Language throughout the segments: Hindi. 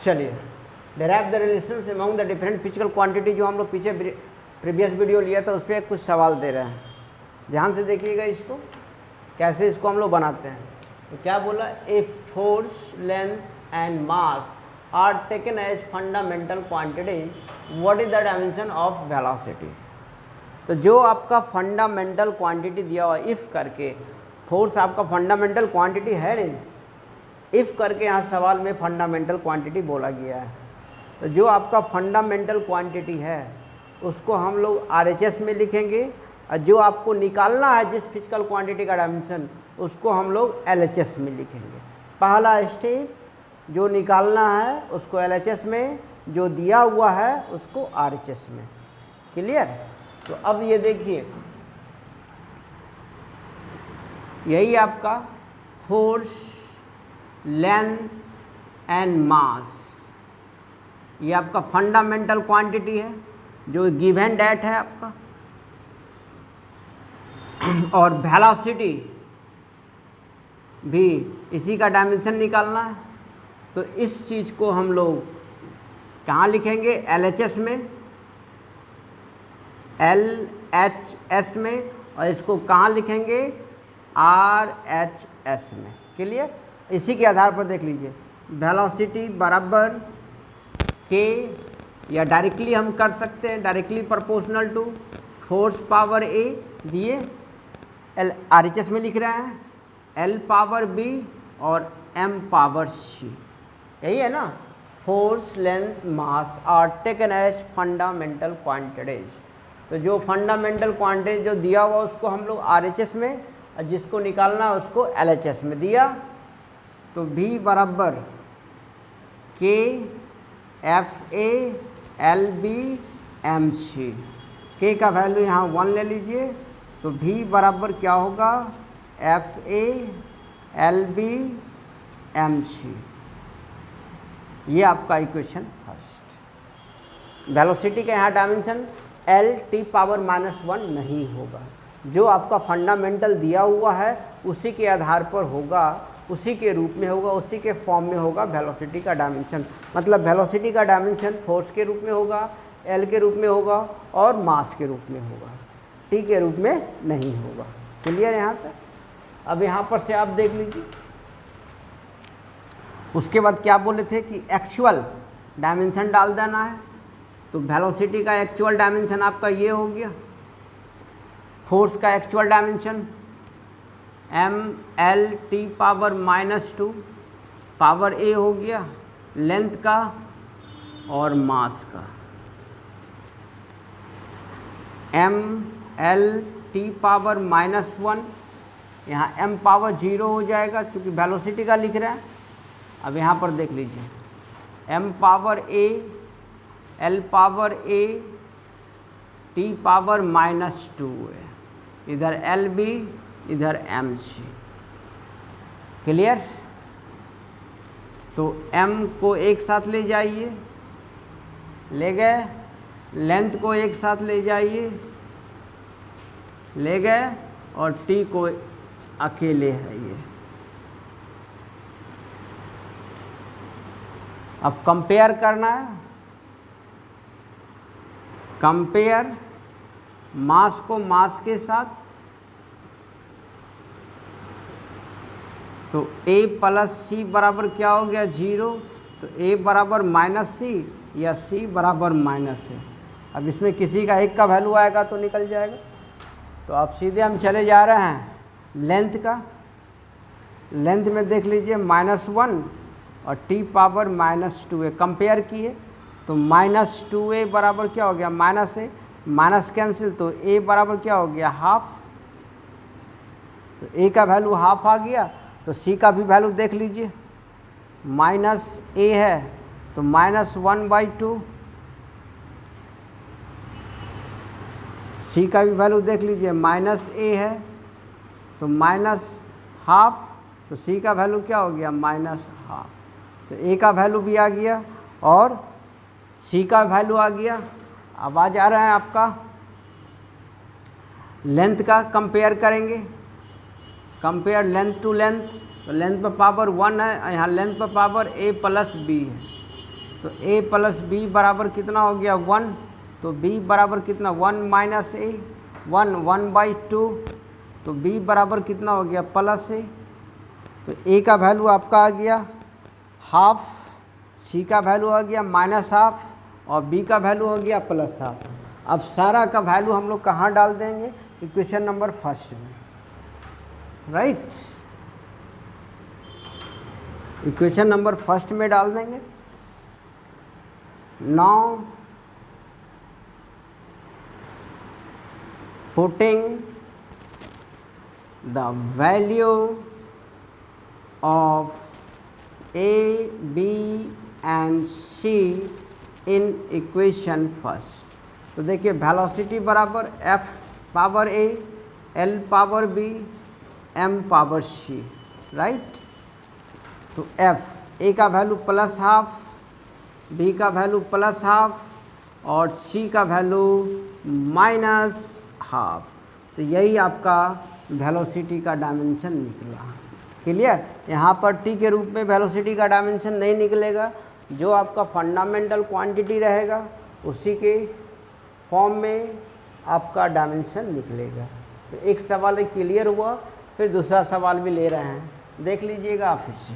चलिए, derive the relations among the different physical quantity, जो हम लोग पीछे प्रीवियस वीडियो लिया था उस पर कुछ सवाल दे रहे हैं। ध्यान से देखिएगा इसको, कैसे इसको हम लोग बनाते हैं। तो क्या बोला, a force, length and mass are taken as fundamental quantities, what is the dimension of velocity. तो जो आपका फंडामेंटल क्वांटिटी दिया हुआ इफ़ करके, फोर्स आपका फंडामेंटल क्वांटिटी है नहीं, इफ़ करके यहाँ सवाल में फंडामेंटल क्वांटिटी बोला गया है। तो जो आपका फंडामेंटल क्वांटिटी है उसको हम लोग RHS में लिखेंगे, और जो आपको निकालना है जिस फिजिकल क्वांटिटी का डायमेंशन उसको हम लोग LHS में लिखेंगे। पहला स्टेप, जो निकालना है उसको LHS में, जो दिया हुआ है उसको RHS में। क्लियर। तो अब ये देखिए, यही आपका फोर्स, लेंथ एंड मास, ये आपका फंडामेंटल क्वांटिटी है जो गिवन डेट है आपका, और वेलोसिटी भी इसी का डायमेंशन निकालना है। तो इस चीज़ को हम लोग कहाँ लिखेंगे, LHS में, LHS में, और इसको कहाँ लिखेंगे, RHS में। क्लियर। इसी के आधार पर देख लीजिए, वेलोसिटी बराबर के, या डायरेक्टली हम कर सकते हैं, directly proportional to force power A दिए RHS में लिख रहे हैं, L पावर B और M पावर C, यही है ना। Force, length, mass are taken as fundamental quantities. तो जो फंडामेंटल क्वांटिटी जो दिया हुआ उसको हम लोग RHS में, और जिसको निकालना है उसको LHS में दिया। तो V बराबर K FA LB MC, K का वैल्यू यहाँ 1 ले लीजिए। तो V बराबर क्या होगा, FA LB MC, ये आपका इक्वेशन फर्स्ट। वेलोसिटी का यहाँ डायमेंशन LT पावर -1 नहीं होगा, जो आपका फंडामेंटल दिया हुआ है उसी के आधार पर होगा, उसी के रूप में होगा, उसी के फॉर्म में होगा वेलोसिटी का डायमेंशन। मतलब वेलोसिटी का डायमेंशन फोर्स के रूप में होगा, L के रूप में होगा और मास के रूप में होगा, T के रूप में नहीं होगा। क्लियर यहाँ तक। अब यहाँ पर से आप देख लीजिए, उसके बाद क्या बोले थे कि एक्चुअल डायमेंशन डाल देना है। तो वेलोसिटी का एक्चुअल डायमेंशन आपका ये हो गया, फोर्स का actual dimension MLT power -2 power A हो गया, लेंथ का और मास का MLT पावर -1, यहाँ M पावर 0 हो जाएगा क्योंकि वेलोसिटी का लिख रहे हैं। अब यहाँ पर देख लीजिए, M power A, L power A, T power -2 है, इधर LB इधर MC। क्लियर। तो M को एक साथ ले जाइए, ले गए, लेंथ को एक साथ ले जाइए, ले गए, और T को अकेले है ये। अब कंपेयर करना है, कंपेयर मास को मास के साथ। तो A प्लस C बराबर क्या हो गया, 0। तो A बराबर -C या C बराबर -A। अब इसमें किसी का एक का वैल्यू आएगा तो निकल जाएगा। तो अब सीधे हम चले जा रहे हैं लेंथ का। लेंथ में देख लीजिए -1 और T पावर -2A कंपेयर किए। तो -2A बराबर क्या हो गया, -A, माइनस कैंसिल, तो A बराबर क्या हो गया, हाफ। तो A का वैल्यू हाफ आ गया। तो C का भी वैल्यू देख लीजिए, -A है तो -1/2। C का भी वैल्यू देख लीजिए, -A है तो -½ तो C का वैल्यू क्या हो गया, -½ तो A का वैल्यू भी आ गया और C का वैल्यू आ गया। अब आ जा रहा है आपका लेंथ का, कंपेयर करेंगे, कंपेयर लेंथ टू लेंथ। तो लेंथ पर पावर 1 है, यहाँ लेंथ पर पावर A प्लस B है। तो a प्लस बी बराबर कितना हो गया 1, तो b बराबर कितना 1 माइनस ए 1/2, तो b बराबर कितना हो गया प्लस ए। तो a का वैल्यू आपका आ गया हाफ, c का वैल्यू आ गया माइनस हाफ और b का वैल्यू हो गया प्लस हाफ। अब सारा का वैल्यू हम लोग कहाँ डाल देंगे, इक्वेशन नंबर फर्स्ट में, राइट। इक्वेशन नंबर फर्स्ट में डाल देंगे। Now putting the value of A, B and C in equation first. तो देखिए वेलोसिटी बराबर F power A, L power B, M power C, right. तो F A का वैल्यू प्लस हाफ, B का वैल्यू प्लस हाफ और C का वैल्यू माइनस हाफ। तो यही आपका वेलोसिटी का डायमेंशन निकला। क्लियर। यहाँ पर टी के रूप में वेलोसिटी का डायमेंशन नहीं निकलेगा, जो आपका फंडामेंटल क्वांटिटी रहेगा उसी के फॉर्म में आपका डायमेंशन निकलेगा। तो एक सवाल क्लियर हुआ, फिर दूसरा सवाल भी ले रहे हैं, देख लीजिएगा आप फिर से।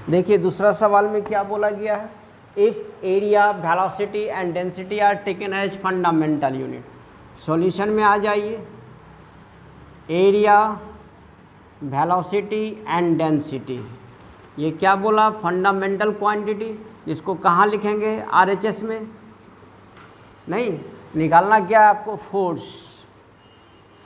देखिए दूसरा सवाल में क्या बोला गया है, if area velocity and density are taken as fundamental unit. Solution में आ जाइए। एरिया, वेलोसिटी एंड डेंसिटी, ये क्या बोला, फंडामेंटल क्वांटिटी। इसको कहाँ लिखेंगे, आरएचएस में नहीं, निकालना क्या है आपको, फोर्स।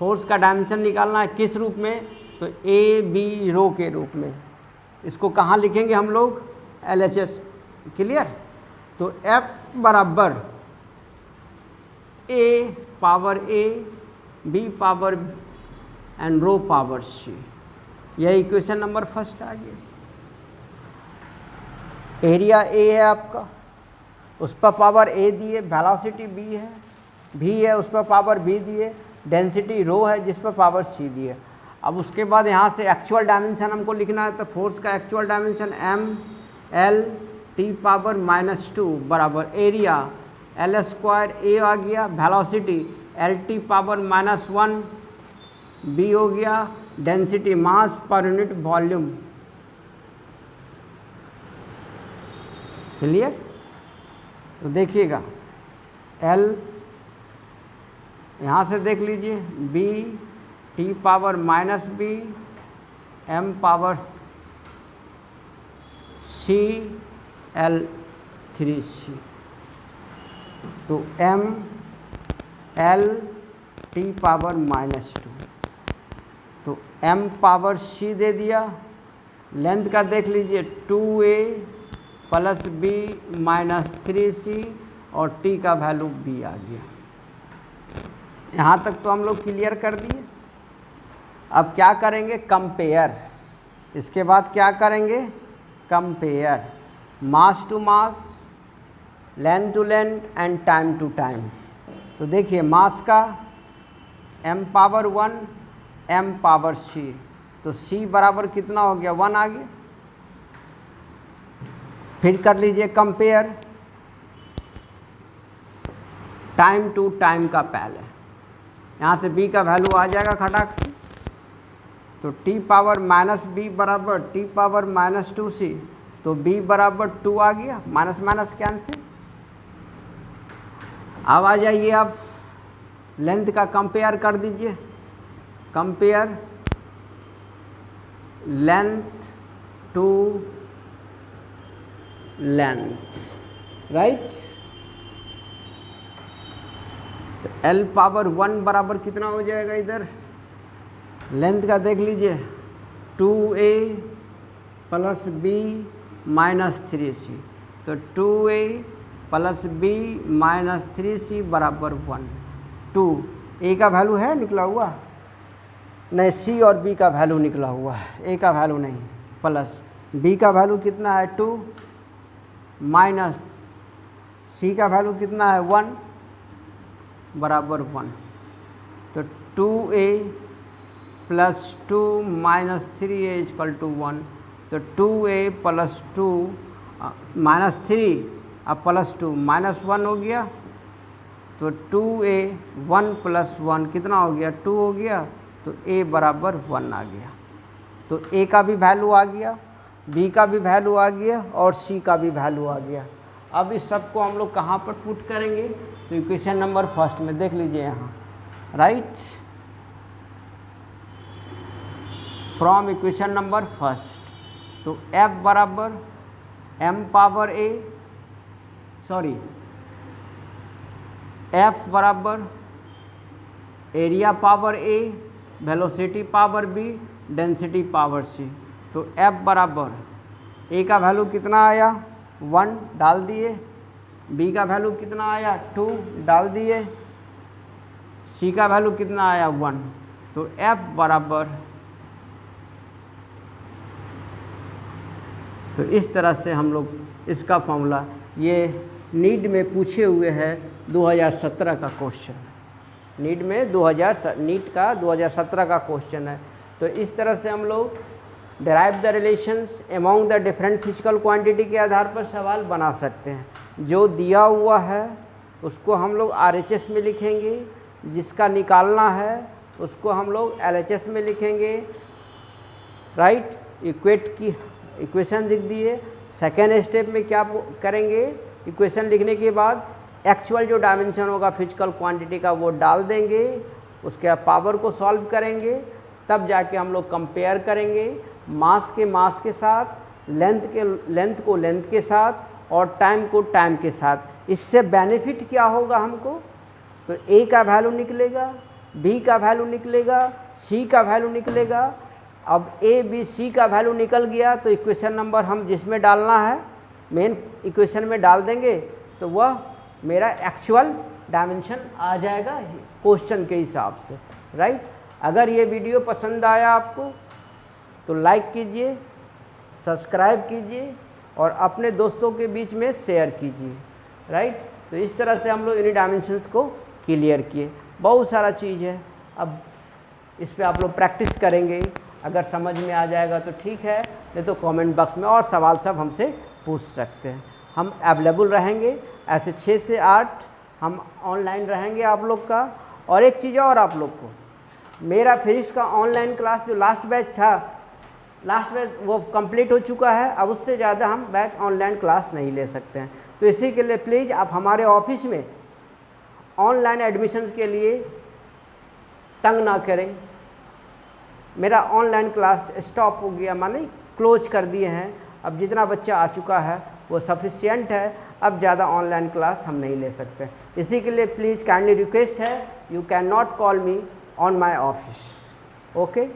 फोर्स का डायमेंशन निकालना है किस रूप में, तो ए बी रो के रूप में। इसको कहाँ लिखेंगे हम लोग, एलएचएस। क्लियर। तो F बराबर A power A, B power and rho power C। यह इक्वेशन नंबर फर्स्ट आ गया। एरिया A है आपका, उस पर पावर A दिए, वेलोसिटी B है, V है उस पर पावर B दिए, डेंसिटी रो है जिस पर पावर C दिए। अब उसके बाद यहाँ से एक्चुअल डायमेंशन हमको लिखना है, तो फोर्स का actual dimension ML T power -2 बराबर एरिया L² A आ गया, वेलोसिटी LT पावर -1 B हो गया, density mass per unit volume. Clear. तो देखिएगा L यहाँ से देख लीजिए, B T power -B, M power C L3C। तो M L T पावर -2, तो M पावर C दे दिया। लेंथ का देख लीजिए 2A प्लस B -3C और T का वैल्यू B आ गया। यहाँ तक तो हम लोग क्लियर कर दिए। अब क्या करेंगे, कंपेयर। इसके बाद क्या करेंगे, compare mass to mass, length to length and time to time. तो देखिए मास का m power 1 m power c, तो c बराबर कितना हो गया 1 आ गया। फिर कर लीजिए कंपेयर टाइम टू टाइम का पहले, यहाँ से b का वैल्यू आ जाएगा खटाक से। तो t पावर -b बराबर t पावर -2c, तो b बराबर 2 आ गया, माइनस माइनस कैंसिल। अब आ जाइए आप लेंथ का कंपेयर कर दीजिए, compare length to length, right. तो L पावर 1 बराबर कितना हो जाएगा, इधर लेंथ का देख लीजिए 2A प्लस B -3C, तो 2A प्लस B -3C बराबर 1। 2 A का वैल्यू है निकला हुआ, नहीं C और B का वैल्यू निकला हुआ है, A का वैल्यू नहीं, प्लस B का वैल्यू कितना है 2 माइनस C का वैल्यू कितना है 1 बराबर 1। तो 2a plus 2 minus 3a equal to 1। तो 2a प्लस 2 माइनस 3 अब प्लस 2 माइनस 1 हो गया। तो 2a 1 प्लस 1 कितना हो गया 2 हो गया। तो a बराबर 1 आ गया। तो a का भी वैल्यू आ गया, b का भी वैल्यू आ गया और c का भी वैल्यू आ गया। अब इस सब को हम लोग कहाँ पर पुट करेंगे, तो इक्वेशन नंबर फर्स्ट में देख लीजिए यहाँ, right, from equation number first. तो f बराबर m power a, sorry f बराबर area power a, velocity power b, density power c। तो f बराबर a का वैल्यू कितना आया 1 डाल दिए, b का वैल्यू कितना आया 2 डाल दिए, c का वैल्यू कितना आया 1। तो f बराबर, तो इस तरह से हम लोग इसका फॉर्मूला, ये नीट में पूछे हुए है 2017 का क्वेश्चन, नीट में नीट का 2017 का क्वेश्चन है। तो इस तरह से हम लोग derive the relations among the different physical quantity के आधार पर सवाल बना सकते हैं। जो दिया हुआ है उसको हम लोग RHS में लिखेंगे, जिसका निकालना है उसको हम लोग LHS में लिखेंगे, राइट। इक्वेट की इक्वेशन लिख दिए। सेकेंड स्टेप में क्या करेंगे, इक्वेशन लिखने के बाद एक्चुअल जो डायमेंशन होगा फिजिकल क्वांटिटी का वो डाल देंगे, उसके पावर को सॉल्व करेंगे, तब जाके हम लोग कंपेयर करेंगे मास के साथ, लेंथ को लेंथ के साथ और टाइम को टाइम के साथ। इससे बेनिफिट क्या होगा हमको, तो A का वैल्यू निकलेगा, B का वैल्यू निकलेगा, C का वैल्यू निकलेगा। अब A B C का वैल्यू निकल गया तो इक्वेशन नंबर हम जिसमें डालना है मेन इक्वेशन में डाल देंगे, तो वह मेरा एक्चुअल डायमेंशन आ जाएगा क्वेश्चन के हिसाब से, राइट। अगर ये वीडियो पसंद आया आपको तो लाइक कीजिए, सब्सक्राइब कीजिए और अपने दोस्तों के बीच में शेयर कीजिए, राइट। तो इस तरह से हम लोग इन्हीं डायमेंशंस को क्लियर किए। बहुत सारा चीज़ है, अब इस पर आप लोग प्रैक्टिस करेंगे, अगर समझ में आ जाएगा तो ठीक है, नहीं तो कमेंट बॉक्स में और सवाल सब हमसे पूछ सकते हैं। हम अवेलेबल रहेंगे, ऐसे 6 से 8 हम ऑनलाइन रहेंगे आप लोग का। और एक चीज़ और आप लोग को, मेरा फिजिक्स का ऑनलाइन क्लास जो लास्ट बैच था, लास्ट बैच वो कंप्लीट हो चुका है, अब उससे ज़्यादा हम बैच ऑनलाइन क्लास नहीं ले सकते हैं। तो इसी के लिए प्लीज़ आप हमारे ऑफिस में ऑनलाइन एडमिशन्स के लिए तंग ना करें। मेरा ऑनलाइन क्लास स्टॉप हो गया, माने क्लोज कर दिए हैं। अब जितना बच्चा आ चुका है वो सफिशिएंट है, अब ज़्यादा ऑनलाइन क्लास हम नहीं ले सकते। इसी के लिए प्लीज़ काइंडली रिक्वेस्ट है, you can not call me on my office, okay.